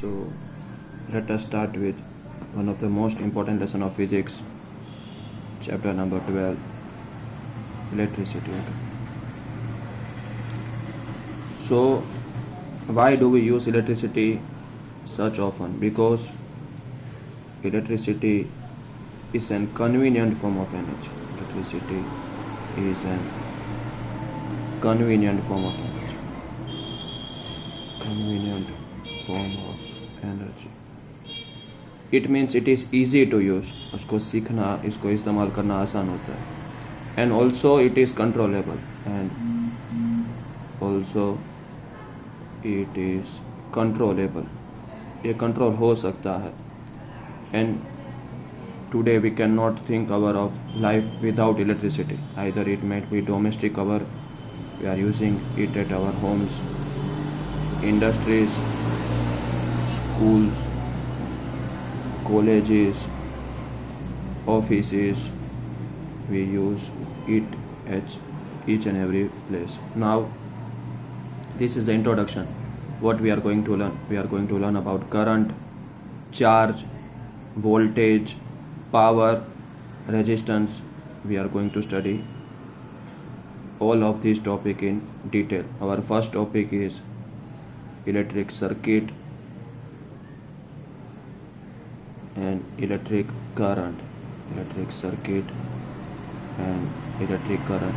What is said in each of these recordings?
So let us start with one of the most important lesson of physics, chapter number 12, electricity. So why do we use electricity such often? Because electricity is an convenient form of energy. Electricity is an convenient form of energy. Convenient form of energy. It means it is easy to use. उसको सीखना, इसको इस्तेमाल करना आसान होता है. And also it is controllable. And also it is controllable. ये control हो सकता है. And today we cannot think of life without electricity. Either it might be domestic or we are using it at our homes, industries, schools, colleges, offices. We use it at each and every place. Now this is the introduction. What we are going to learn? We are going to learn about current, charge, voltage, power, resistance. We are going to study all of these topics in detail. Our first topic is electric circuit and electric current. Electric circuit and electric current.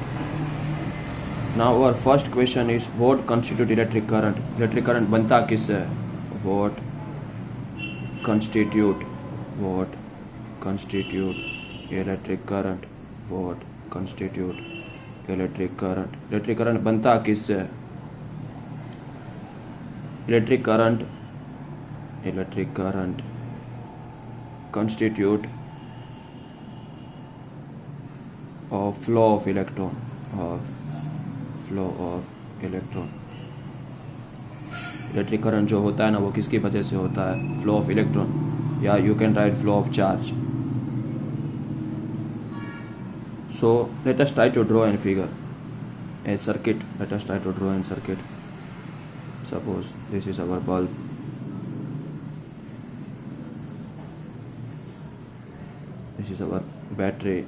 Now our first question is, what constitute electric current? Electric current बनता किससे है? What constitute electric current? What constitute electric current? Electric current बनता किससे है? Electric current constitute of flow of electron. Electric current जो होता है ना, वो किसकी वजह से होता है? फ्लो ऑफ इलेक्ट्रॉन, या you can write flow of charge. So let us try to draw a figure, a circuit. Let us try to draw a circuit. Suppose this is our bulb. This is our battery.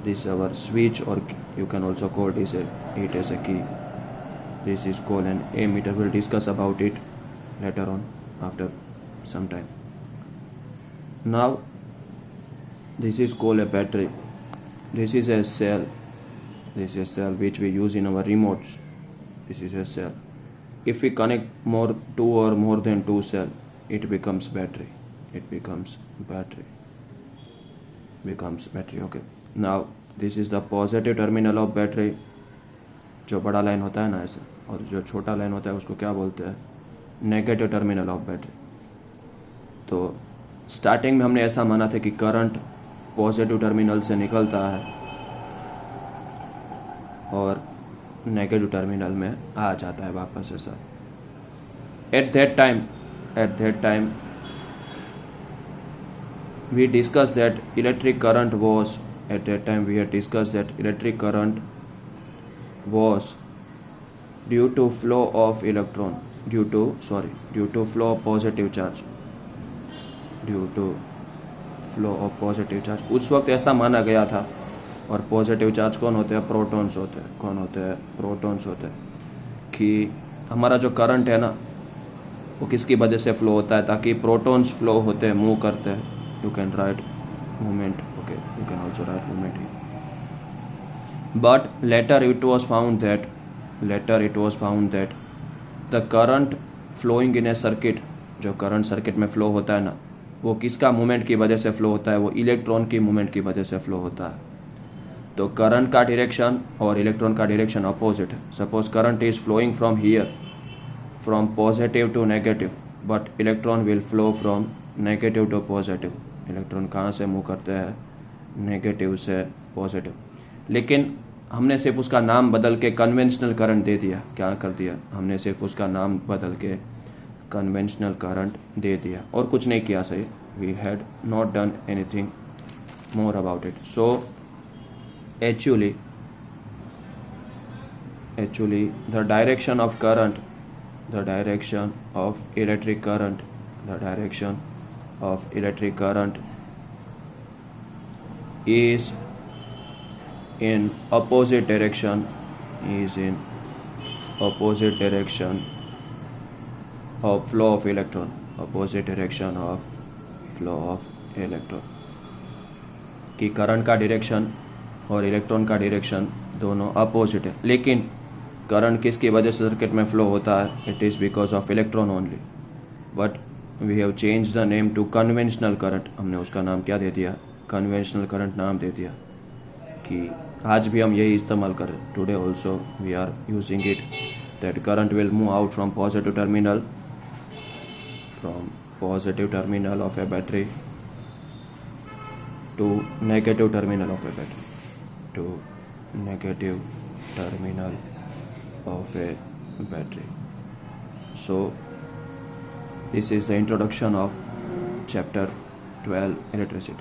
This is our switch, or you can also call it as a key. This is called an ammeter. We'll discuss about it later on after some time. Now this is called a battery. This is a cell. This is a cell which we use in our remotes. This is a cell. If we connect two or more than two cells, it becomes battery. Okay. Now this is the positive terminal of battery. जो बड़ा line होता है ना ऐसे, और जो छोटा line होता है उसको क्या बोलते हैं? Negative terminal of battery. तो स्टार्टिंग में हमने ऐसा माना था कि करंट पॉजिटिव टर्मिनल से निकलता है और नेगेटिव टर्मिनल में आ जाता है वापस ऐसा. At that time we discussed that electric current was due to flow of electron, due to flow of positive charge. उस वक्त ऐसा माना गया था. और पॉजिटिव चार्ज कौन होते हैं? प्रोटॉन्स होते हैं. कि हमारा जो करंट है ना, वो किसकी वजह से फ्लो होता है? ताकि प्रोटॉन्स फ्लो होते हैं, मूव करते हैं. You can write movement. Okay, you can also write movement here. But later it was found that the current flowing in a circuit, जो करंट सर्किट में फ्लो होता है ना, वो किसका मूवमेंट की वजह से फ्लो होता है? वो इलेक्ट्रॉन की मूवमेंट की वजह से फ्लो होता है. तो करंट का डायरेक्शन और इलेक्ट्रॉन का डायरेक्शन अपोजिट है. Suppose current is flowing from here, from positive to negative, but electron will flow from negative to positive. Electron कहाँ से मूव करते हैं? नेगेटिव से पॉजिटिव. लेकिन हमने सिर्फ उसका नाम बदल के कन्वेंशनल करंट दे दिया. क्या कर दिया? हमने सिर्फ उसका नाम बदल के कन्वेंशनल करंट दे दिया और कुछ नहीं किया. सही, we had not done anything more about it. So actually the direction of current the direction of electric current, the direction of electric current is in opposite direction, is in opposite direction of flow of electron, opposite direction of flow of electron. कि current का direction और electron का direction दोनों opposite है, लेकिन current किसकी वजह से सर्किट में फ्लो होता है? It is because of electron only. But we have change the name to conventional current. हमने उसका नाम क्या दे दिया? कन्वेंशनल करंट नाम दे दिया. कि आज भी हम यही इस्तेमाल करें. Today also we are using it, that current will move out from positive terminal of a battery to negative terminal of a battery, to negative terminal of a battery. So this is the introduction of chapter 12, electricity.